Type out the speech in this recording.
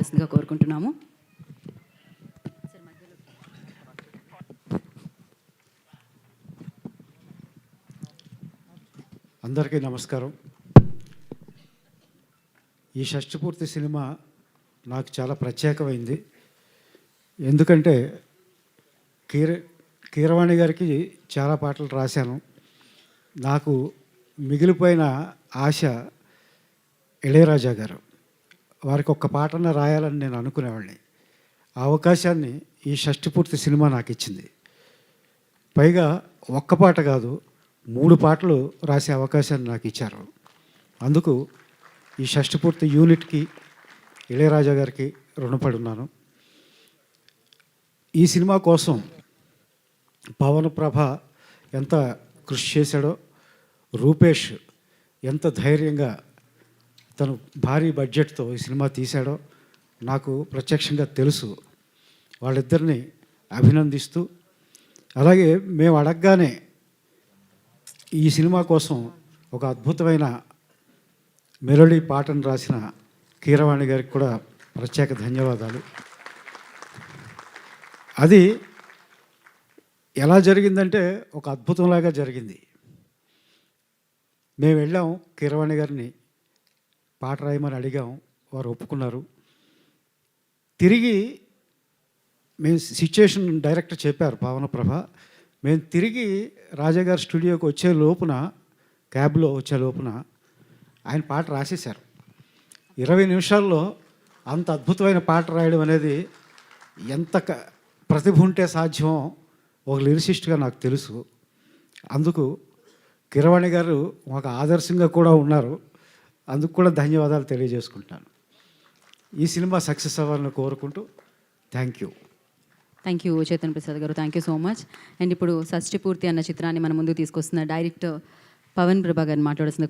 మాట్లాడాల్సిందిగా కోరుకుంటున్నాము. అందరికీ నమస్కారం. ఈ షష్టిపూర్తి సినిమా నాకు చాలా ప్రత్యేకమైంది. ఎందుకంటే కీరవాణి గారికి చాలా పాటలు రాశాను. నాకు మిగిలిపోయిన ఆశ ఇళయరాజా గారు. వారికి ఒక్క పాటన రాయాలని నేను అనుకునేవాడిని. ఆ అవకాశాన్ని ఈ షష్టిపూర్తి సినిమా నాకు ఇచ్చింది. పైగా ఒక్క పాట కాదు, 3 పాటలు రాసే అవకాశాన్ని నాకు ఇచ్చారు. అందుకు ఈ షష్టిపూర్తి యూనిట్కి, ఇళయరాజా గారికి రుణపడి ఉన్నాను. ఈ సినిమా కోసం పవన్ ప్రభ ఎంత కృషి చేశాడో, రూపేష్ ఎంత ధైర్యంగా తను భారీ బడ్జెట్తో ఈ సినిమా తీశాడో నాకు ప్రత్యక్షంగా తెలుసు. వాళ్ళిద్దరిని అభినందిస్తూ, అలాగే మేము అడగగానే ఈ సినిమా కోసం ఒక అద్భుతమైన మెలోడీ పాటను రాసిన కీరవాణి గారికి కూడా ప్రత్యేక ధన్యవాదాలు. అది ఎలా జరిగిందంటే ఒక అద్భుతంలాగా జరిగింది. మేము వెళ్ళాం, కీరవాణి గారిని పాట రాయమని అడిగాం, వారు ఒప్పుకున్నారు. తిరిగి మేము సిచ్యుయేషన్ డైరెక్టర్ చెప్పారు పవన ప్రభ. మేము తిరిగి రాజాగారి స్టూడియోకి వచ్చే లోపున, క్యాబ్లో వచ్చే లోపున ఆయన పాట రాసేశారు. 20 నిమిషాల్లో అంత అద్భుతమైన పాట రాయడం అనేది ఎంత ప్రతిభ ఉంటే సాధ్యమో ఒక లిరిసిస్ట్గా నాకు తెలుసు. అందుకు కీరవాణి గారు మాకు ఆదర్శంగా కూడా ఉన్నారు. అందుకు కూడా ధన్యవాదాలు తెలియజేసుకుంటాను. ఈ సినిమా సక్సెస్ అవ్వాలని కోరుకుంటూ థ్యాంక్ యూ చేతన్ ప్రసాద్ గారు, thank you so much. And ఇప్పుడు షష్టిపూర్తి అన్న చిత్రాన్ని మన ముందుకు తీసుకొస్తున్న డైరెక్టర్ పవన్ ప్రభా గారిని మాట్లాడాల్సింది